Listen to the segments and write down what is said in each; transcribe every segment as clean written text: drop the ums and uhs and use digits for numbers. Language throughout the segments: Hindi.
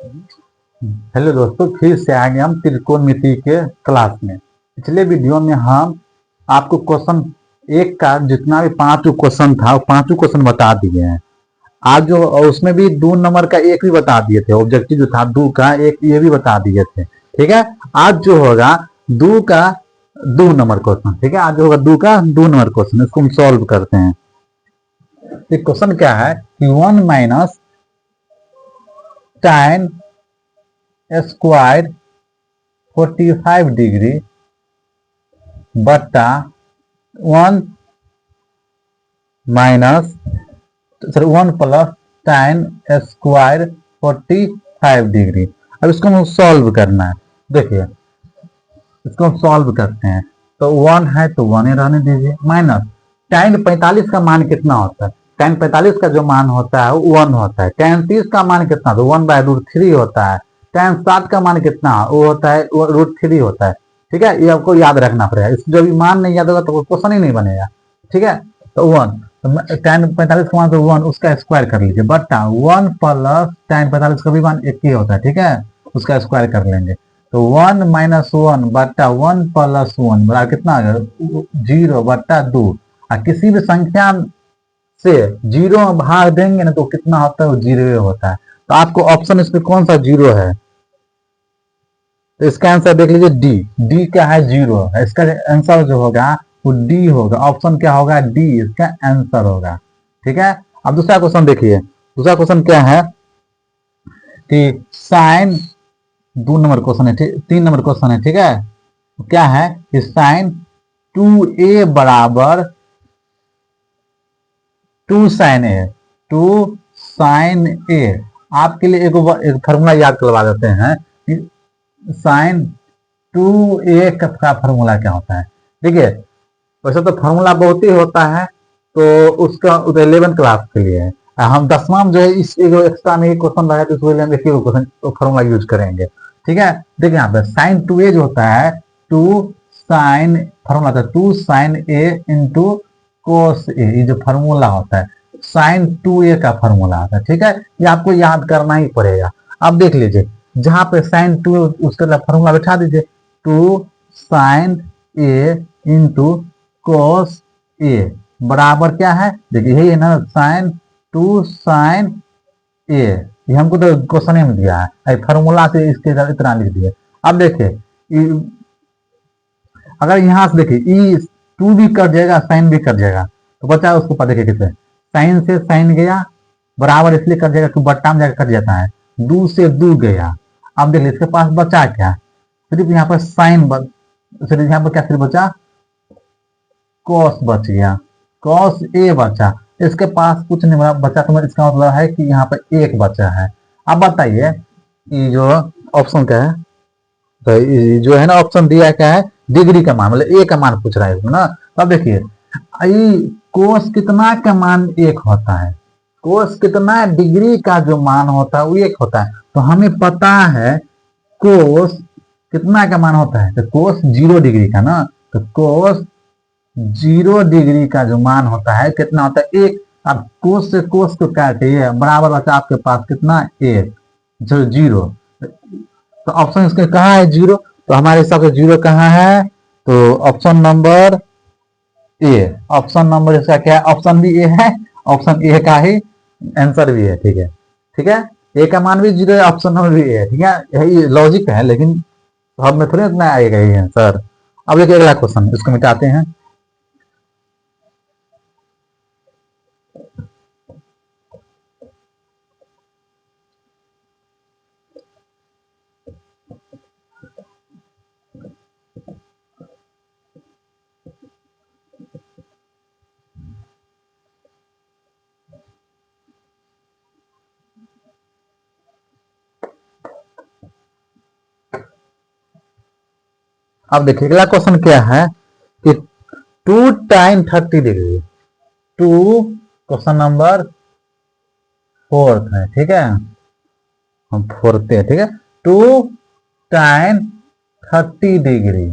हेलो दोस्तों, फिर से आ गए हम त्रिकोणमिति के क्लास में। पिछले वीडियो में हम आपको क्वेश्चन एक का जितना भी पांचों क्वेश्चन था वो पांचों क्वेश्चन बता दिए हैं। आज जो उसमें भी 2 नंबर का एक भी बता दिए थे, ऑब्जेक्टिव जो था 2 का एक ये भी बता दिए थे। ठीक है, आज जो होगा 2 का 2 नंबर क्वेश्चन। ठीक है, आज जो होगा 2 का 2 नंबर क्वेश्चन, इसको हम सॉल्व करते हैं। क्वेश्चन क्या है कि 1 माइनस tan स्क्वायर 45 डिग्री बट्टा 1 minus 1 plus tan square 45 degree. अब इसको हम सॉल्व करना है। देखिए, इसको हम सॉल्व करते हैं तो 1 है तो 1 ही रहने दीजिए, माइनस tan 45 का मान कितना होता है। tan 45 का जो मान होता है वो 1 होता है। tan 30 का मान कितना तो 1/√3 होता है। tan 60 का मान कितना वो होता है, √3 होता है। ठीक है, ये आपको याद रखना पड़ेगा। इस जब मान नहीं याद होगा तो क्वेश्चन ही नहीं बनेगा। ठीक है, तो 1 tan 45 का मान तो 1 उसका स्क्वायर कर लीजिए बट्टा 1 प्लस tan 45 का भी मान एक ही होता है। ठीक है, उसका स्क्वायर कर लेंगे तो 1 माइनस 1 बट्टा 1 प्लस 1 बराबर कितना आ गया 0/2। और किसी भी संख्या से 0 में भाग देंगे ना तो कितना होता है वो 0 होता है। तो आपको ऑप्शन इसमें कौन सा 0 है, तो इसका आंसर देख लीजिए डी। डी क्या है 0 है, इसका आंसर जो होगा वो डी होगा। ऑप्शन क्या होगा डी इसका आंसर होगा। ठीक है, अब दूसरा क्वेश्चन देखिए। दूसरा क्वेश्चन क्या है कि साइन 2 नंबर क्वेश्चन है, 3 नंबर क्वेश्चन है। ठीक है, तो क्या है कि साइन 2a बराबर 2 साइन ए 2 साइन ए। आपके लिए एक फॉर्मूला याद करवा देते हैं कि साइन 2a का फॉर्मूला क्या होता है। देखिए, वैसे तो फॉर्मूला बहुत ही होता है, तो उसका 11 क्लास के लिए है। हम 10वां जो है इस एक्स्ट्रा में क्वेश्चन रहा है तो उसके लिए हम एक ही क्वेश्चन फॉर्मूला यूज करेंगे। ठीक है, देखिए यहाँ पे साइन 2a जो होता है 2 साइन फॉर्मूला था 2 sign A into cos A. ये जो फॉर्मूला होता है साइन 2a का फॉर्मूला होता है। ठीक है, ये आपको याद करना ही पड़ेगा। अब देख लीजिए, जहां पे साइन 2 उसका फॉर्मूला बैठा दीजिए 2 साइन ए इंटू कोस ए बराबर क्या है, देखिए यही है ना साइन 2 साइन ए। ये हमको तो क्वेश्चन में दिया है, फॉर्मूला से इसके इतना लिख दिए। अब देखिए अगर यहां से देखिए ई 2 भी कट जाएगा साइन भी कट जाएगा तो बचा उसको पता देखिए किसे साइन से साइन गया बराबर इसलिए कट जाएगा कि बट्टा में जाकर कट जाता है। 2 से 2 गया। अब देखिए इसके पास बचा क्या, सिर्फ यहाँ पर साइन सिर्फ यहाँ पर क्या सिर्फ बचा कॉस बच गया, कॉस ए बचा। इसके पास कुछ नहीं बचा तो इसका मतलब है कि यहाँ पर 1 बचा है। अब बताइए ये जो ऑप्शन क्या है, तो जो है ना ऑप्शन दिया क्या है डिग्री का मान, मतलब ए का मान पूछ रहा है इसमें ना। तो अब देखिए कोस कितना का मान 1 होता है, कोस कितना डिग्री का जो मान होता है वो 1 होता है। तो हमें पता है कोस कितना का मान होता है, तो कोस 0 डिग्री का ना, तो कोस 0 डिग्री का जो मान होता है कितना होता है 1। अब कोस से कोस को काटिए बराबर बचा आपके पास कितना 1 जो 0। तो ऑप्शन इसके कहाँ है 0, तो हमारे हिसाब से 0 कहाँ है, तो option number A. Option number इसका क्या है, ऑप्शन भी ए है, ऑप्शन ए का ही आंसर भी है। ठीक है, ठीक है, ए का मान भी 0 है, ऑप्शन नंबर भी ए है। ठीक है, यही लॉजिक है, लेकिन हम में थोड़ी इतना आएगा ये आंसर। अब देखिए अगला क्वेश्चन, इसको मिटाते हैं। अब देखिए अगला क्वेश्चन क्या है कि 2 टाइम 30 डिग्री 2 क्वेश्चन नंबर 4 है। ठीक है, हम 4 है। ठीक है, 2 टाइम 30 डिग्री।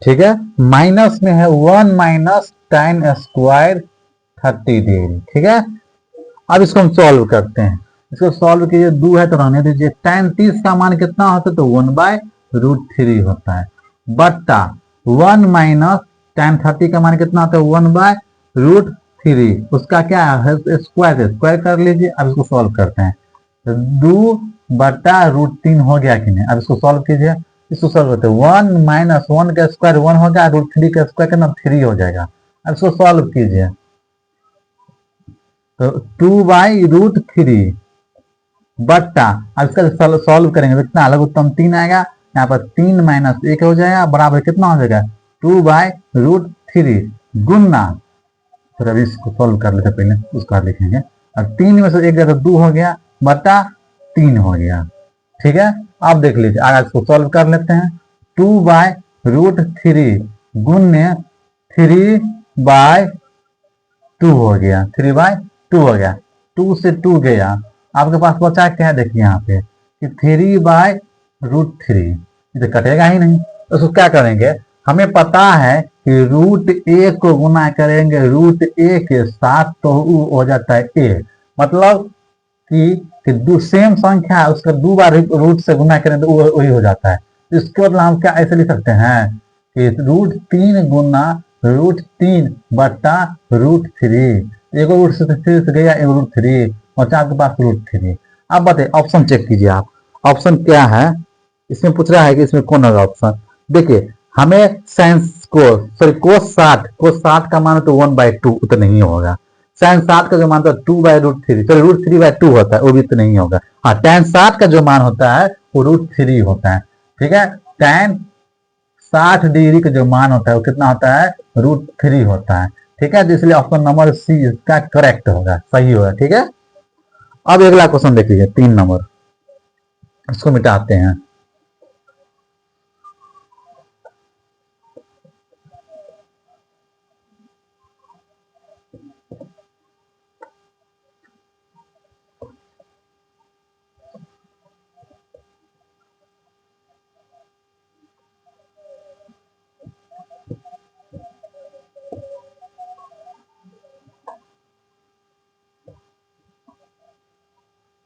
ठीक है, माइनस में है 1 माइनस टाइम स्क्वायर 30 डिग्री। ठीक है, अब इसको हम सॉल्व करते हैं। इसको सॉल्व कीजिए, 2 है तो रहने दीजिए। tan 30 का मान कितना होता है, तो 1/√3 होता है, बट्टा 1 माइनस tan 30 का मान कितना होता है, 1/√3, उसका क्या है, स्क्वायर कर लीजिए। अब इसको सॉल्व करते हैं, तो 2/√3 हो गया कि नहीं। अब इसको सॉल्व कीजिए, इसको सॉल्व करते हैं, 1 माइनस 1 का स्क्वायर 1 हो गया, √3 का स्क्वायर कितना 3 हो जाएगा। अब इसको सॉल्व कीजिए, तो 2/√3 बट्टा, अब इसका सॉल्व करेंगे तो कितना लघुत्तम 3 आएगा, यहाँ पर 3 माइनस 1 हो जाएगा, बराबर कितना हो जाएगा, 2/√3 गुना, फिर अभी इसको सॉल्व कर लेते पहले, उसका लिखेंगे। अब 3 में से 1 गया तो 2 हो गया, बटा 3 हो गया। ठीक है, अब देख लीजिए, आगे इसको सॉल्व कर लेते हैं। 2/√3 गुण्य 3/2 हो गया, 3/2 हो गया, 2 से 2 गया, आपके पास बचा क्या है, देखिए यहाँ पे कि 3/√3, इसे कटेगा ही नहीं, तो उसको क्या करेंगे, हमें पता है कि √a को गुना करेंगे √a के साथ तो वो हो जाता है a, मतलब कि सेम संख्या है उसका 2 बार रूट से गुना करें तो वही हो जाता है। इसके मतलब हम क्या ऐसे लिख सकते हैं कि √3 गुना √3 बट्टा √3, एगो रूट से 3 से गया, एगो √3 और आपके पास √3। अब बताइए, ऑप्शन चेक कीजिए आप, ऑप्शन क्या है, इसमें पूछ रहा है कि इसमें कौन होगा ऑप्शन। देखिए, हमें साइंस को सॉरी कोस 60 का मान तो 1/2 उतना नहीं होगा, tan 60 का जो मान होता है 2/√3, चलो √3/2 होता है, वो भी तो नहीं होगा। हाँ, tan 60 का जो मान होता है वो √3 होता है। ठीक है, tan 60 डिग्री का जो मान होता है वो कितना होता है, √3 होता है। ठीक है, इसलिए ऑप्शन नंबर सी इसका करेक्ट होगा, सही होगा। ठीक है, अब अगला क्वेश्चन देख लीजिए, 3 नंबर, इसको मिटाते हैं।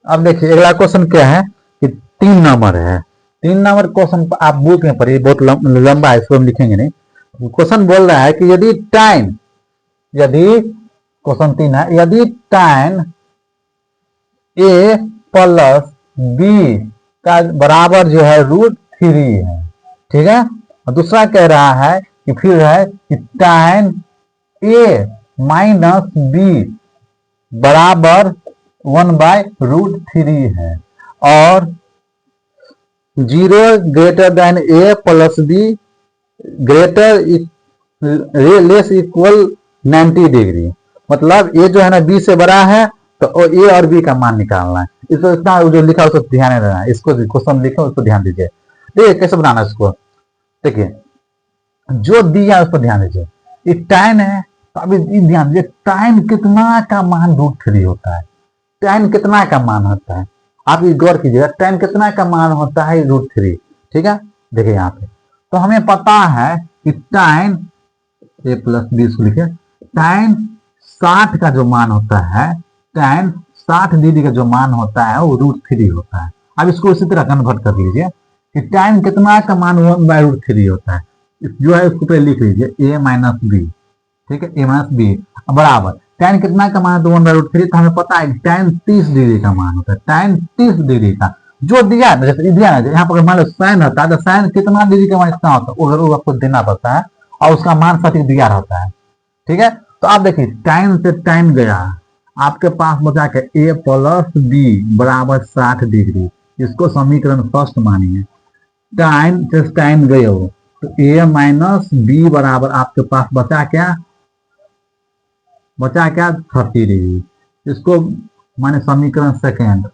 अब देखिए, अगला क्वेश्चन क्या है कि 3 नंबर है, 3 नंबर क्वेश्चन आप बुक में पढ़िए, बहुत लंबा है, इसको हम लिखेंगे नहीं। क्वेश्चन बोल रहा है कि यदि क्वेश्चन 3 है, यदि tan a प्लस b का बराबर जो है √3 है। ठीक है, और दूसरा कह रहा है कि फिर है कि tan a माइनस b बराबर 1/√3 है, और 0 greater than a plus b greater less equal 90 degree, मतलब a जो है ना b से बड़ा है तो a और b का मान निकालना है। इसको इतना जो लिखा है उसको ध्यान में रहना है, इसको क्वेश्चन लिखे उसको ध्यान दीजिए। देखिए कैसे बनाना है इसको, देखिए जो दिया उस पर ध्यान दीजिए, ये tan है, तो अभी ध्यान दीजिए tan कितना का मान √3 होता है, tan कितना का मान होता है, आप ये गौर कीजिएगा, tan कितना का मान होता है √3। ठीक है, देखिए यहाँ पे तो हमें पता है कि tan a प्लस b लिखे, tan 60 का जो मान होता है, tan 60 डिग्री का जो मान होता है वो √3 होता है। अब इसको इसी तरह कन्वर्ट कर लीजिए कि tan कितना का मान 1/√3 होता है, जो है उसको पहले लिख लीजिए a माइनस बी। ठीक है, a माइनस बी बराबर tan कितना का मान तो 1/√3, तो हमें पता है tan 30 डिग्री का मान होता है, tan 30 डिग्री का जो दिया है, जैसे दिया है यहाँ पर मान लो साइन होता है, तो साइन कितना डिग्री का मान इतना होता है वो आपको देना पड़ता है, और उसका मान सटीक दिया रहता है। ठीक है, तो आप देखिए tan से tan गया, आपके पास बचा के a प्लस b बराबर 60 डिग्री, इसको समीकरण फर्स्ट मानिए। tan से tan गए हो तो a माइनस बी बराबर आपके पास बचा क्या 30 डिग्री, इसको माने समीकरण सेकेंड,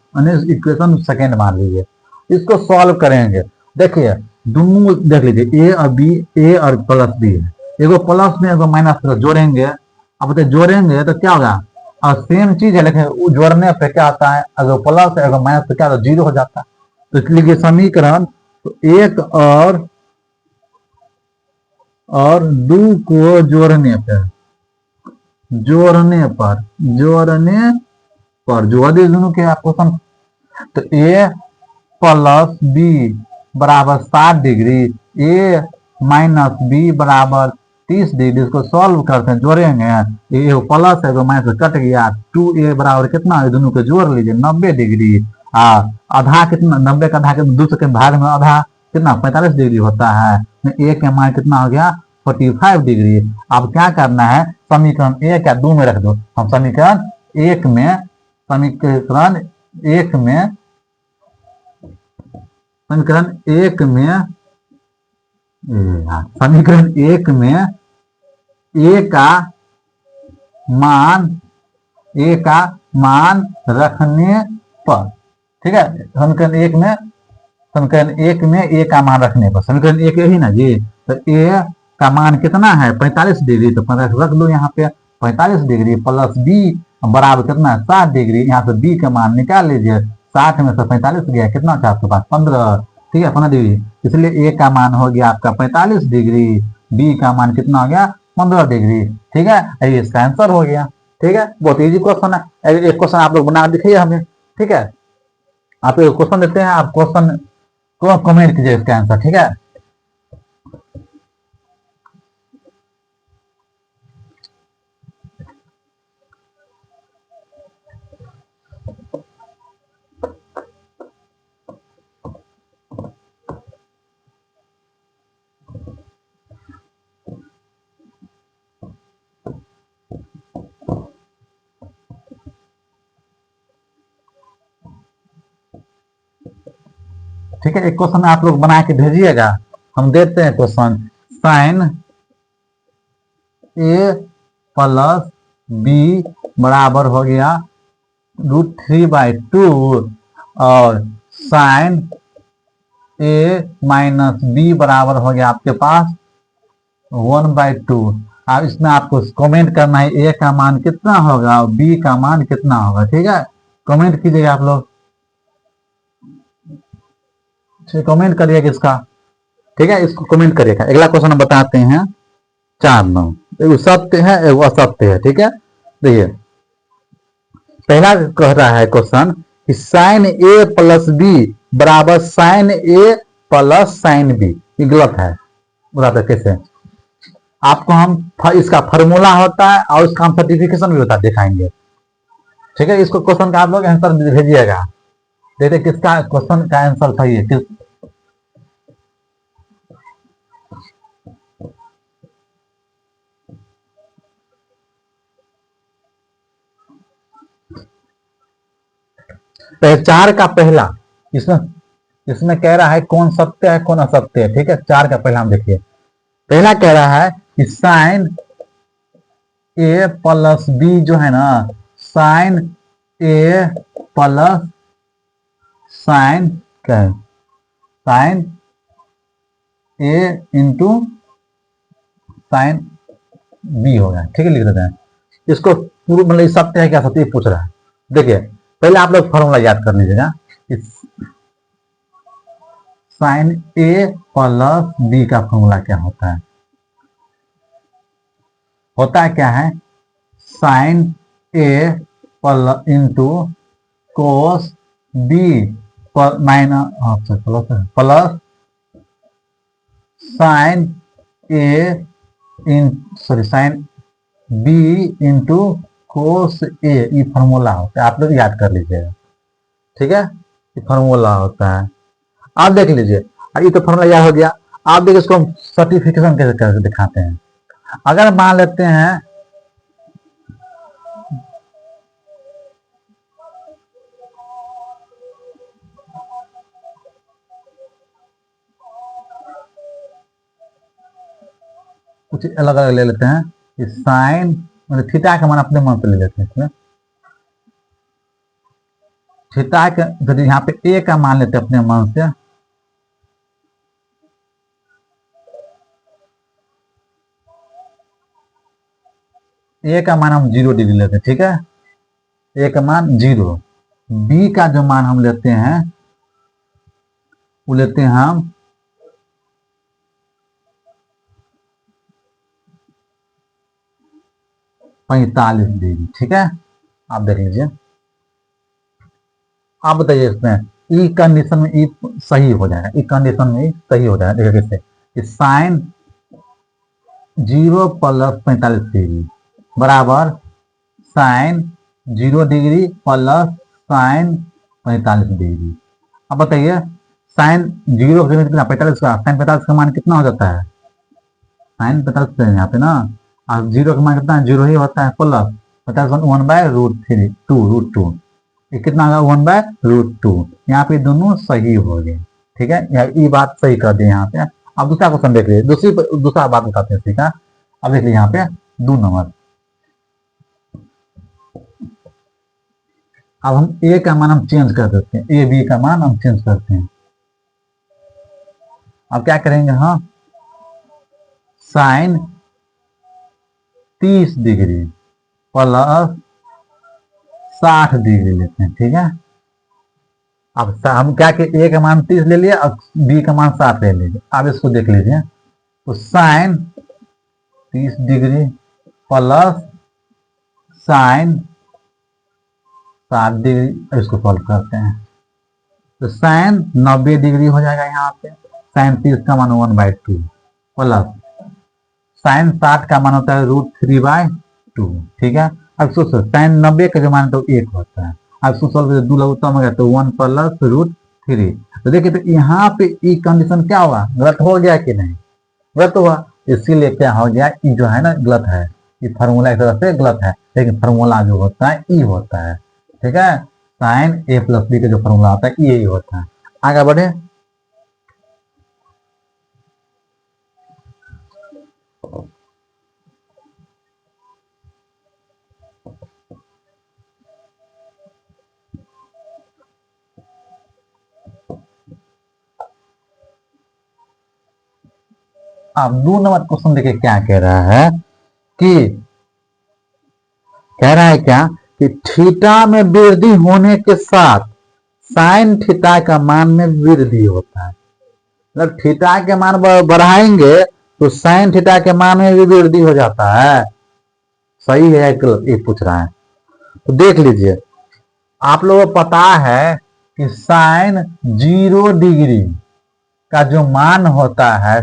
इक्वेशन सेकेंड मान लीजिए। इसको सॉल्व करेंगे, देखिए दोनों देख लीजिए a और b, a और प्लस b है, एगो प्लस में एगो माइनस जोड़ेंगे। अब बताइए जोड़ेंगे तो क्या होगा, और सेम चीज है लेकिन जोड़ने पे क्या आता है, अगर प्लस है अगर माइनस तो क्या होता है, 0 हो जाता है। तो इसलिए समीकरण तो 1 और 2 को जोड़ने पर पर जोड़ दीजिए दोनों के आप क्वेश्चन। तो ए प्लस बी बराबर 60 डिग्री, ए माइनस बी बराबर 30 डिग्री। इसको सॉल्व करते हैं, जोड़ेंगे, ये प्लस है तो माइनस कट गया। 2a बराबर कितना है, दोनों को जोड़ लीजिए 90 डिग्री। आधा कितना, 90 का आधा कितना, दूसरे के भाग में आधा कितना 45 डिग्री होता है। ए के मान कितना हो गया 45 डिग्री। अब क्या करना है, समीकरण एक या दो में रख दो। हम समीकरण एक में समीकरण एक में समीकरण एक में समीकरण एक में ए का मान रखने पर, ठीक है, समीकरण एक में ए का मान रखने पर, समीकरण एक यही ना जी। तो ए का मान कितना है 45 डिग्री, तो 45 रख लो यहाँ पे। 45 डिग्री प्लस बी बराबर कितना 60 डिग्री। यहाँ से बी का मान निकाल लीजिए, 60 में से 45 गया कितना था आपके पास 15, ठीक है 15 डिग्री। इसलिए ए का मान हो गया आपका 45 डिग्री, बी का मान कितना हो गया 15 डिग्री, ठीक है। ये इसका आंसर हो गया, ठीक है। बहुत इजी क्वेश्चन है। एक क्वेश्चन आप लोग बना दिखाइए हमें, ठीक है। आप एक क्वेश्चन देते हैं, आप क्वेश्चन को कमेंट कीजिए इसका आंसर, ठीक है। ठीक है, एक क्वेश्चन आप लोग बना के भेजिएगा, हम देते हैं question. Sign A plus B बराबर हो गया √3/2 और साइन ए माइनस बी बराबर हो गया आपके पास 1/2। अब इसमें आपको कमेंट करना है ए का मान कितना होगा और बी का मान कितना होगा, ठीक है। कमेंट कीजिएगा आप लोग, कमेंट करिएगा इसका, ठीक है, इसको कमेंट करिएगा। अगला क्वेश्चन हम बताते हैं 4-9। एगो सत्य है एगो असत्य है, ठीक है। देखिए पहला कह रहा है क्वेश्चन कि साइन ए प्लस बी बराबर sign A plus sine B, ये गलत है। बताते कैसे, आपको हम इसका फॉर्मूला होता है और उसका हम सर्टिफिकेशन भी होता है, दिखाएंगे, ठीक है। इसको क्वेश्चन का आप लोग आंसर भेजिएगा, देखते किसका क्वेश्चन का आंसर सही है। चार का पहला, इसमें इसमें कह रहा है कौन सत्य है कौन असत्य है, ठीक है। चार का पहला हम देखिए, पहला कह रहा है कि साइन ए प्लस बी जो है ना, साइन ए प्लस साइन क्या है, साइन ए इंटू साइन बी होगा, ठीक है, लिख देते हैं इसको। पूर्व मतलब सत्य है क्या सत्य पूछ रहा है। देखिए पहले आप लोग फॉर्मूला याद कर लीजिएगा, साइन ए प्लस बी का फॉर्मूला क्या होता है, क्या है sine A plus into cos B minus plus sine A in sorry sine B into cos A, ये फॉर्मूला होता है, आप लोग याद कर लीजिएगा, ठीक है। ये फॉर्मूला होता है, आप देख लीजिए। ये तो फॉर्मूला याद हो गया। आप देखिए इसको हम सर्टिफिकेशन कैसे करके दिखाते हैं। अगर मान लेते हैं कुछ अलग अलग ले लेते हैं कि साइन मतलब थीटा का मान अपने मन से ले लेते हैं इसमें। थीटा के यदि यहाँ पे ए का मान लेते हैं अपने मन से, ए का मान हम 0 डिग्री लेते हैं, ठीक है, ए का मान 0। बी का जो मान हम लेते हैं वो लेते हैं हम 45 डिग्री, ठीक है। आप देख लीजिए आप बताइए इसमें ई कंडीशन में ई सही हो जाएगा, ई कंडीशन में ई सही हो जाएगा। देखिए कैसे कि साइन 0 प्लस 45 डिग्री बराबर sine 0 degree plus sine 45 degree. अब बताइए साइन 0 की कितना 45 का, साइन 45 का मान कितना हो जाता है, साइन 45 यहाँ पे ना, और 0 का मान कितना है, 0 ही होता है, प्लस 50 1/√2 ये कितना होगा 1/√2। यहाँ पे दोनों सही हो गए, ठीक है, ये बात सही कर दी यहाँ पे। अब दूसरा क्वेश्चन देख लीजिए, दूसरा बात बताते हैं, ठीक है। अब देख लीजिए यहाँ पे 2 नंबर। अब हम ए का मान हम चेंज कर देते हैं, ए बी का मान हम चेंज करते हैं। अब क्या करेंगे, हाँ साइन 30 डिग्री प्लस 60 डिग्री लेते हैं, ठीक है। अब हम क्या कि ए का मान 30 ले लिया और बी का मान 60 ले लीजिए। अब इसको देख लीजिए, तो sine 30 degree plus sine 60 degree, इसको सॉल्व करते हैं तो साइन 90 डिग्री हो जाएगा। यहाँ पे साइन 30 का मान 1/2 प्लस साइन 60 का मान होता है √3/2, ठीक है। अब सोचो साइन 90 का जो मान तो 1 होता है, अब इसको सॉल्व करते 2 लघु उत्तम हो गया तो 1 प्लस √3। तो देखिए तो यहाँ पे ई कंडीशन क्या हुआ, गलत हो गया कि नहीं, गलत हुआ, इसीलिए क्या हो गया, ई जो है ना गलत है, ये फार्मूला एक तरह से गलत है, लेकिन फार्मूला जो होता है ई होता है, ठीक है। साइन ए प्लस बी का जो फार्मूला होता है ये ही होता है। आगे बढ़े, अब 2 नंबर क्वेश्चन देखिए क्या कह रहा है कि क्या कि थीटा में वृद्धि होने के साथ साइन थीटा का मान में वृद्धि होता है। मतलब थीटा के मान बढ़ाएंगे तो साइन थीटा के मान में भी वृद्धि हो जाता है, सही है या गलत ये पूछ रहा है। तो देख लीजिए, आप लोगों को पता है कि साइन 0 डिग्री का जो मान होता है,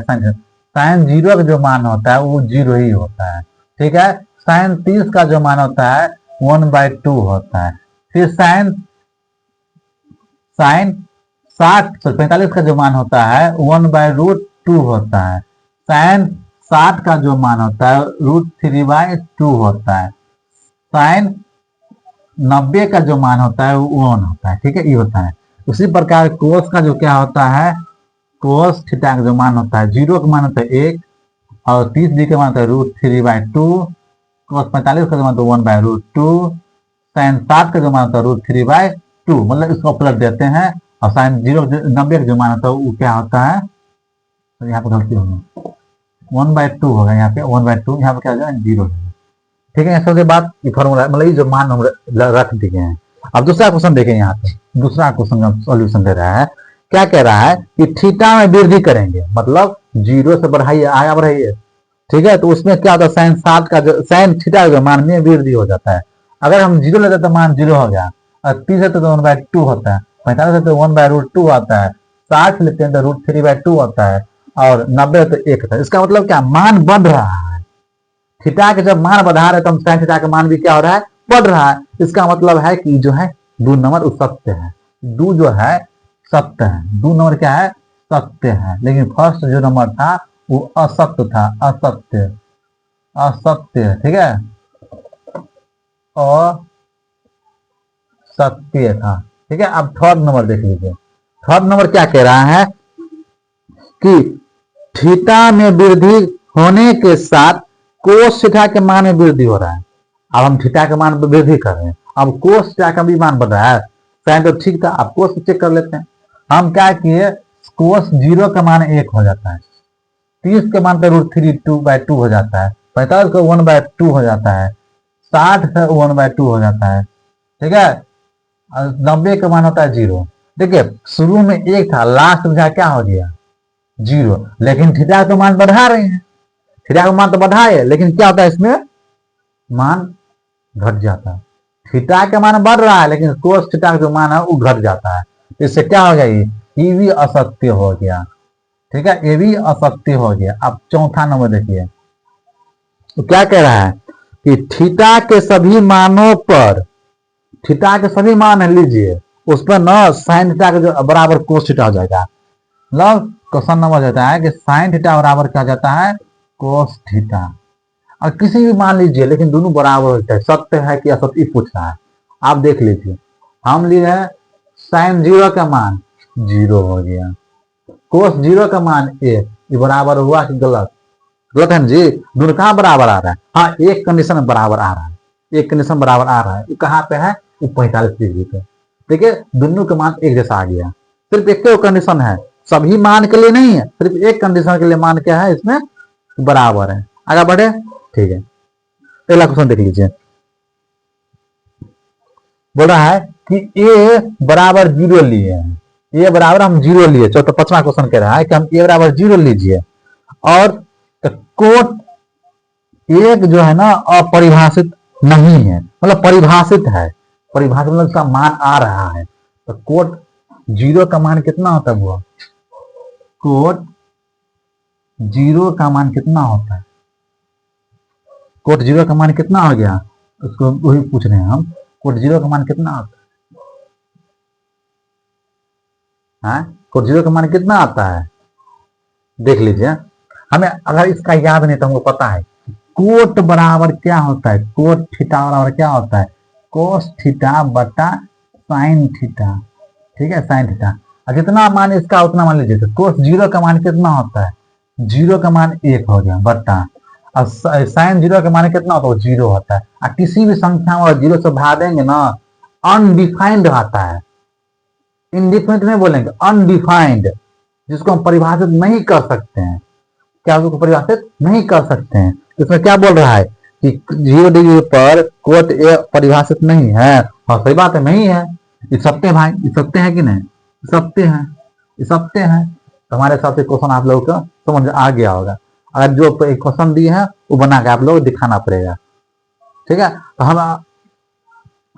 साइन 0 का जो मान होता है वो 0 ही होता है, ठीक है। साइन 30 का जो मान होता है 1/2 होता है। फिर साइन 45 का जो मान होता है 1/√2 होता है। साइन 60 का जो मान होता है √3/2 होता है। साइन 90 का जो मान होता है वो 1 होता है, ठीक है, ये होता है। उसी प्रकार कोस का जो क्या होता है, कोस थीटा का जो मान होता है 0 का मान होता है 1 और 30 डिग्री का मान होता है √3/2। कोस 45 का जो मान होता है 1/√2। साइन 60 का जो मान होता है √3/2, मतलब इसको प्लस देते हैं और साइन 90 का जो मान होता है वो क्या होता है, तो यहाँ पे गलती होगी 1/2 होगा, यहाँ पे 1/2, यहाँ पे क्या हो जाएगा 0 होगा, ठीक है। सबके बाद ये फॉर्मूला मतलब ये जो मान हम रख दिए हैं। अब दूसरा क्वेश्चन देखें, यहाँ पे दूसरा क्वेश्चन का सॉल्यूशन दे रहा है, क्या कह रहा है कि थीटा में वृद्धि करेंगे, मतलब 0 से बढ़ाइए आगे बढ़ाइए, ठीक है। तो उसमें क्या होता है, साइन 60 का जो साइन थीटा का मान में वृद्धि हो जाता है। अगर हम 0 लेते तो मान 0 हो गया, और 30 लेते तो 1/2 होता है, 45 लेते तो 1/√2 आता है, 60 लेते हैं तो √3/2 होता है, और 90 तो 1 होता है। इसका मतलब क्या, मान बढ़ रहा है, थीटा के जब मान बढ़ा रहे तो हम साइन थीटा का मान भी क्या हो रहा है, बढ़ रहा है। इसका मतलब है कि जो है 2 नंबर सत्य है, 2 जो है सत्य है, 2 नंबर क्या है, सत्य है। लेकिन फर्स्ट जो नंबर था वो असत्य था, असत्य, ठीक है, असत्य था, ठीक है। अब थर्ड नंबर देख लीजिए, थर्ड नंबर क्या कह रहा है कि थीटा में वृद्धि होने के साथ कोस थीटा के मान में वृद्धि हो रहा है। अब हम थीटा के मान पर वृद्धि कर रहे हैं, अब कोस थीटा का भी मान बढ़ रहा है, साइन तो ठीक था, अब कोस चेक कर लेते हैं। हम क्या किए, कोस 0 का मान 1 हो जाता है, 30 के मान पर √3/2 हो जाता है, 45 का 1/2 हो जाता है, 60 का 1/2 हो जाता है, ठीक है। 90 का मान होता है 0। देखिए शुरू में 1 था, लास्ट में क्या हो गया 0, लेकिन थीटा का मान बढ़ा रहे हैं, थीटा का मान तो बढ़ाए लेकिन क्या होता है इसमें मान घट जाता है, थीटा का मान बढ़ रहा है लेकिन कोस थीटा का जो मान है वो घट जाता है। इससे क्या हो गया, ये भी असत्य हो गया। ठीक है, ये भी असत्य हो गया। अब चौथा नंबर देखिए, तो क्या कह रहा है कि थीटा के सभी मानों पर, थीटा के सभी मान है लीजिए, उस पर न साइन थीटा का जो बराबर कोस थीटा हो जाएगा। मतलब क्वेश्चन नंबर देता है कि साइन थीटा बराबर क्या जाता है, कोस थीटा। और किसी भी मान लीजिए लेकिन दोनों बराबर होता है, सत्य है कि असत्य पूछ रहा है। आप देख लीजिए, हम लिए है साइन 0 का मान 0 हो गया, कोस 0 का मान 1, ये बराबर हुआ कि गलत? गलत है ना जी। दोनों कहाँ बराबर आ रहा है? हाँ, एक कंडीशन बराबर आ रहा है, एक कंडीशन बराबर आ रहा है। वो कहाँ पे है? वो 45 डिग्री पे। ठीक है, दोनों का मान एक जैसा आ गया। सिर्फ एक कंडीशन है, सभी मान के लिए नहीं है, सिर्फ एक कंडीशन के लिए मान क्या है इसमें बराबर है। आगे बढ़े, ठीक है। पहला क्वेश्चन देख लीजिए, बोल रहा है कि ए बराबर 0 लिए हैं, ए बराबर हम 0 लिए। चौथा पांचवा क्वेश्चन कह रहा है कि हम ए बराबर 0 लीजिए और कोट एक जो है ना अपरिभाषित नहीं है, मतलब परिभाषित है, परिभाषित मतलब उसका मान आ रहा है। तो कोट 0 का मान कितना होता है? वो कोट 0 का मान कितना होता है? कोट 0 का मान कितना हो गया, उसको वही पूछ रहे हैं हम। कोट 0 का मान कितना होता है? हाँ, कोट 0 का मान कितना आता है देख लीजिए। हमें अगर इसका याद नहीं तो हमको पता है कोट बराबर क्या होता है, कोट थीटा बराबर क्या होता है, कोस थीटा बटा साइन थीटा। ठीक है, साइन थीटा। और जितना मान इसका उतना मान लीजिए। तो कोस 0 का मान कितना होता है? 0 का मान 1 हो गया बटा, और साइन 0 का मान कितना होता है? 0 होता है। और किसी भी संख्या में 0 से भाग देंगे ना, अनडिफाइंड आता है। इनडिफिनिट नहीं बोलेंगे, अनडिफाइंड, जिसको हम परिभाषित नहीं कर सकते हैं। क्या उसको परिभाषित नहीं कर सकते हैं? इसमें क्या बोल रहा है कि 0 डिग्री पर कोट ए परिभाषित नहीं है। हाँ, सही बात है, नहीं है। ये सत्य भाई, ये सत्य है कि नहीं? सत्य है, ये सत्य है। तो हमारे हिसाब से क्वेश्चन आप लोगों को समझ आ गया होगा। अगर जो क्वेश्चन दिए हैं वो बना के आप लोग दिखाना पड़ेगा। ठीक है, तो हम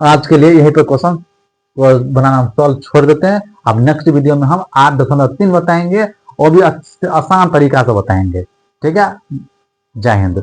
आज के लिए यही पे क्वेश्चन बनाना सॉल्व छोड़ देते हैं। अब नेक्स्ट वीडियो में हम 8.3 बताएंगे, और भी आसान तरीका से बताएंगे। ठीक है, जय हिंद।